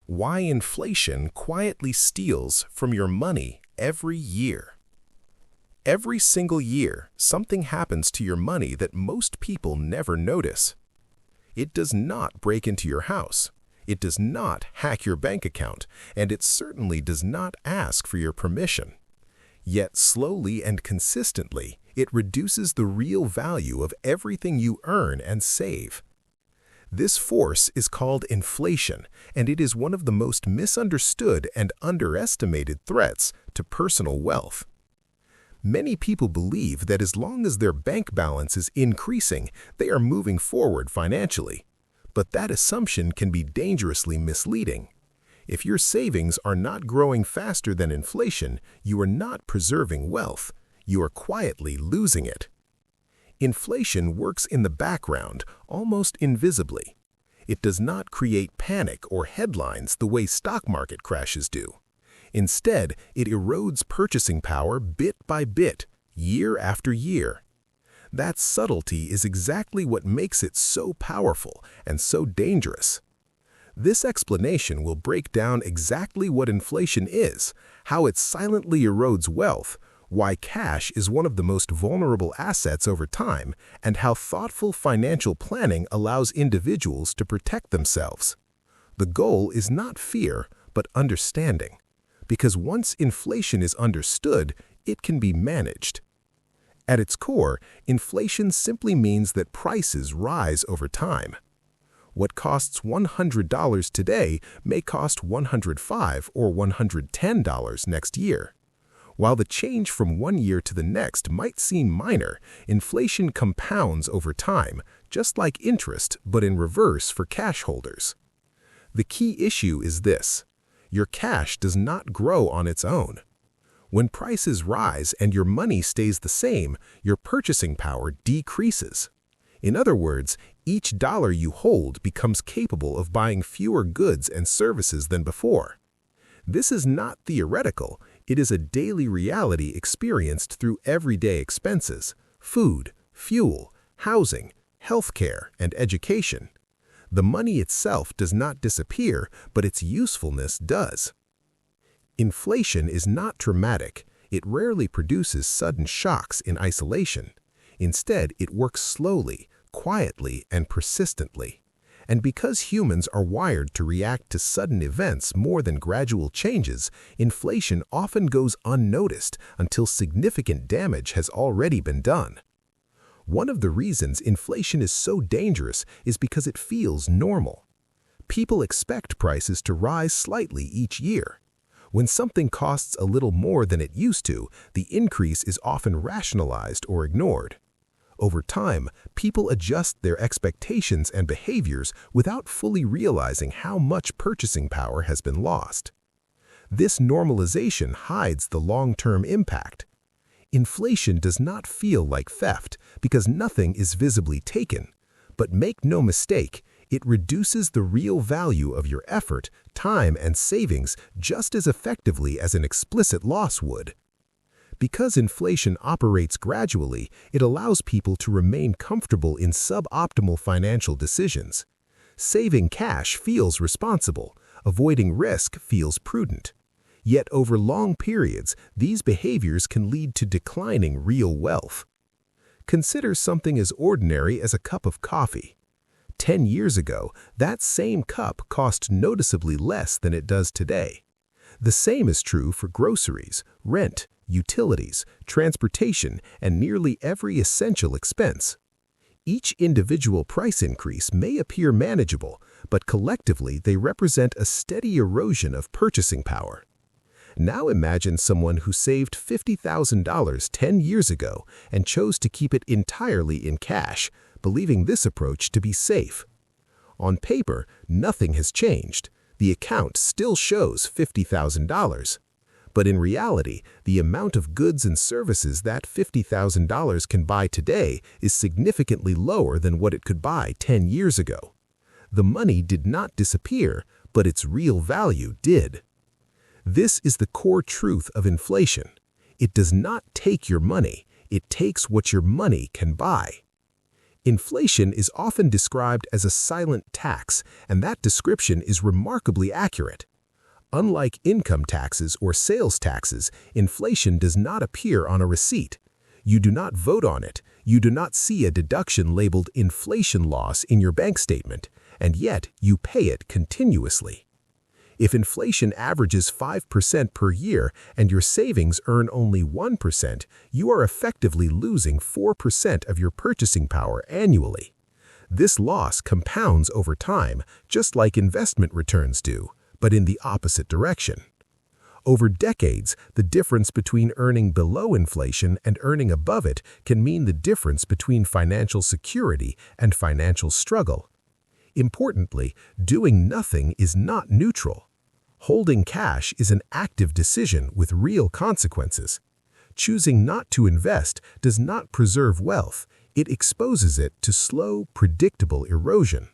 Why inflation quietly steals from your money every year. Every single year, something happens to your money that most people never notice. It does not break into your house. It does not hack your bank account, and it certainly does not ask for your permission. Yet slowly and consistently, it reduces the real value of everything you earn and save. This force is called inflation, and it is one of the most misunderstood and underestimated threats to personal wealth. Many people believe that as long as their bank balance is increasing, they are moving forward financially. But that assumption can be dangerously misleading. If your savings are not growing faster than inflation, you are not preserving wealth. You are quietly losing it. Inflation works in the background, almost invisibly. It does not create panic or headlines the way stock market crashes do. Instead, it erodes purchasing power bit by bit, year after year. That subtlety is exactly what makes it so powerful and so dangerous. This explanation will break down exactly what inflation is, how it silently erodes wealth, why cash is one of the most vulnerable assets over time, and how thoughtful financial planning allows individuals to protect themselves. The goal is not fear, but understanding. Because once inflation is understood, it can be managed. At its core, inflation simply means that prices rise over time. What costs $100 today may cost $105 or $110 next year. While the change from one year to the next might seem minor, inflation compounds over time, just like interest, but in reverse for cash holders. The key issue is this: your cash does not grow on its own. When prices rise and your money stays the same, your purchasing power decreases. In other words, each dollar you hold becomes capable of buying fewer goods and services than before. This is not theoretical. It is a daily reality experienced through everyday expenses: food, fuel, housing, healthcare, and education. The money itself does not disappear, but its usefulness does. Inflation is not dramatic. It rarely produces sudden shocks in isolation. Instead, it works slowly, quietly, and persistently. And because humans are wired to react to sudden events more than gradual changes, inflation often goes unnoticed until significant damage has already been done. One of the reasons inflation is so dangerous is because it feels normal. People expect prices to rise slightly each year. When something costs a little more than it used to, the increase is often rationalized or ignored. Over time, people adjust their expectations and behaviors without fully realizing how much purchasing power has been lost. This normalization hides the long-term impact. Inflation does not feel like theft because nothing is visibly taken. But make no mistake, it reduces the real value of your effort, time, and savings just as effectively as an explicit loss would. Because inflation operates gradually, it allows people to remain comfortable in suboptimal financial decisions. Saving cash feels responsible. Avoiding risk feels prudent. Yet over long periods, these behaviors can lead to declining real wealth. Consider something as ordinary as a cup of coffee. 10 years ago, that same cup cost noticeably less than it does today. The same is true for groceries, rent, utilities, transportation, and nearly every essential expense. Each individual price increase may appear manageable, but collectively they represent a steady erosion of purchasing power. Now imagine someone who saved $50,000 10 years ago and chose to keep it entirely in cash, believing this approach to be safe. On paper, nothing has changed. The account still shows $50,000. But in reality, the amount of goods and services that $50,000 can buy today is significantly lower than what it could buy 10 years ago. The money did not disappear, but its real value did. This is the core truth of inflation. It does not take your money, it takes what your money can buy. Inflation is often described as a silent tax, and that description is remarkably accurate. Unlike income taxes or sales taxes, inflation does not appear on a receipt. You do not vote on it. You do not see a deduction labeled inflation loss in your bank statement, and yet you pay it continuously. If inflation averages 5% per year and your savings earn only 1%, you are effectively losing 4% of your purchasing power annually. This loss compounds over time, just like investment returns do, but in the opposite direction. Over decades, the difference between earning below inflation and earning above it can mean the difference between financial security and financial struggle. Importantly, doing nothing is not neutral. Holding cash is an active decision with real consequences. Choosing not to invest does not preserve wealth, it exposes it to slow, predictable erosion.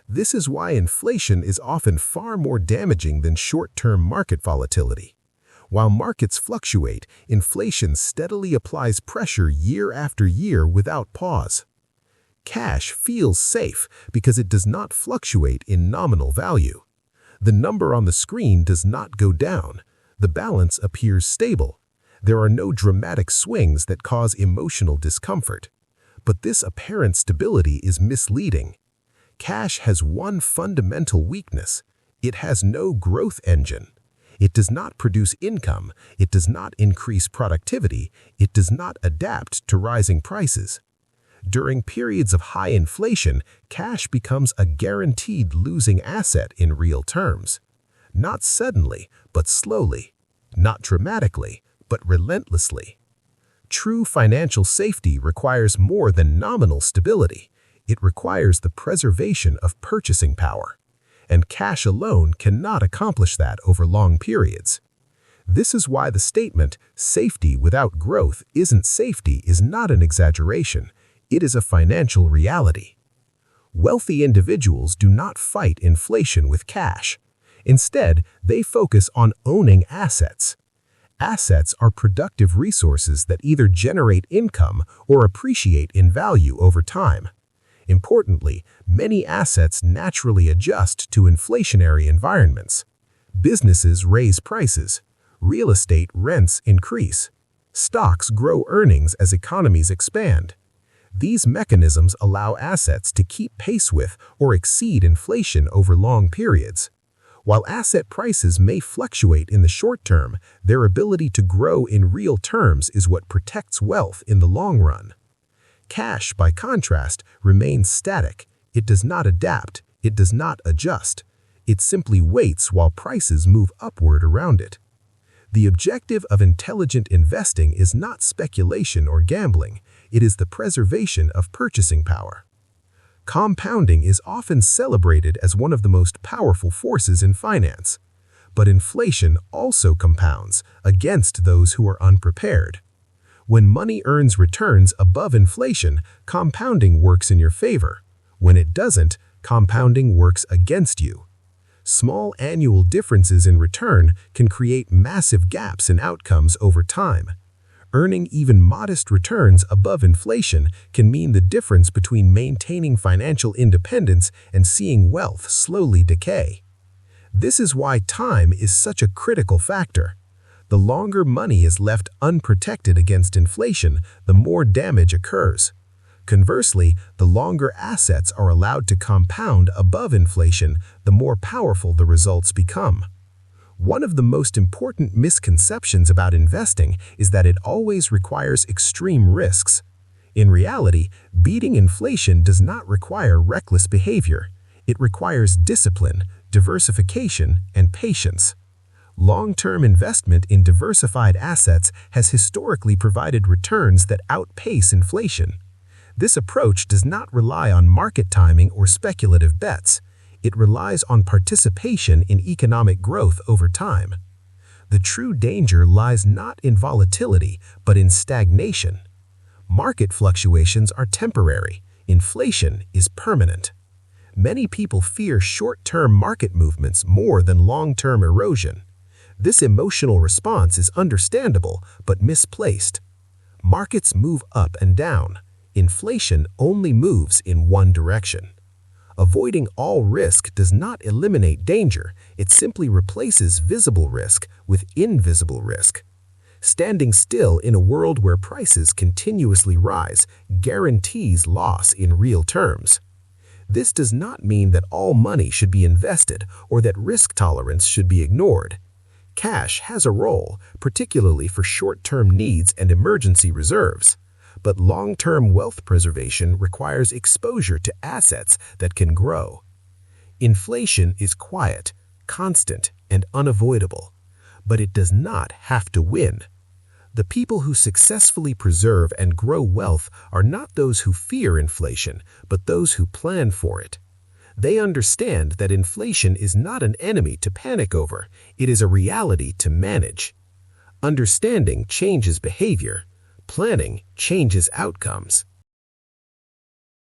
This is why inflation is often far more damaging than short-term market volatility. While markets fluctuate, inflation steadily applies pressure year after year without pause. Cash feels safe because it does not fluctuate in nominal value. The number on the screen does not go down. The balance appears stable. There are no dramatic swings that cause emotional discomfort. But this apparent stability is misleading. Cash has one fundamental weakness. It has no growth engine. It does not produce income. It does not increase productivity. It does not adapt to rising prices. During periods of high inflation, cash becomes a guaranteed losing asset in real terms. Not suddenly, but slowly. Not dramatically, but relentlessly. True financial safety requires more than nominal stability. It requires the preservation of purchasing power. And cash alone cannot accomplish that over long periods. This is why the statement, "safety without growth isn't safety," is not an exaggeration. It is a financial reality. Wealthy individuals do not fight inflation with cash. Instead, they focus on owning assets. Assets are productive resources that either generate income or appreciate in value over time. Importantly, many assets naturally adjust to inflationary environments. Businesses raise prices. Real estate rents increase. Stocks grow earnings as economies expand. These mechanisms allow assets to keep pace with or exceed inflation over long periods. While asset prices may fluctuate in the short term, their ability to grow in real terms is what protects wealth in the long run. Cash, by contrast, remains static. It does not adapt. It does not adjust. It simply waits while prices move upward around it. The objective of intelligent investing is not speculation or gambling. It is the preservation of purchasing power. Compounding is often celebrated as one of the most powerful forces in finance. But inflation also compounds against those who are unprepared. When money earns returns above inflation, compounding works in your favor. When it doesn't, compounding works against you. Small annual differences in return can create massive gaps in outcomes over time. Earning even modest returns above inflation can mean the difference between maintaining financial independence and seeing wealth slowly decay. This is why time is such a critical factor. The longer money is left unprotected against inflation, the more damage occurs. Conversely, the longer assets are allowed to compound above inflation, the more powerful the results become. One of the most important misconceptions about investing is that it always requires extreme risks. In reality, beating inflation does not require reckless behavior. It requires discipline, diversification, and patience. Long-term investment in diversified assets has historically provided returns that outpace inflation. This approach does not rely on market timing or speculative bets. It relies on participation in economic growth over time. The true danger lies not in volatility, but in stagnation. Market fluctuations are temporary. Inflation is permanent. Many people fear short-term market movements more than long-term erosion. This emotional response is understandable but misplaced. Markets move up and down. Inflation only moves in one direction. Avoiding all risk does not eliminate danger, it simply replaces visible risk with invisible risk. Standing still in a world where prices continuously rise guarantees loss in real terms. This does not mean that all money should be invested or that risk tolerance should be ignored. Cash has a role, particularly for short-term needs and emergency reserves. But long-term wealth preservation requires exposure to assets that can grow. Inflation is quiet, constant, and unavoidable, but it does not have to win. The people who successfully preserve and grow wealth are not those who fear inflation, but those who plan for it. They understand that inflation is not an enemy to panic over, it is a reality to manage. Understanding changes behavior, planning changes outcomes.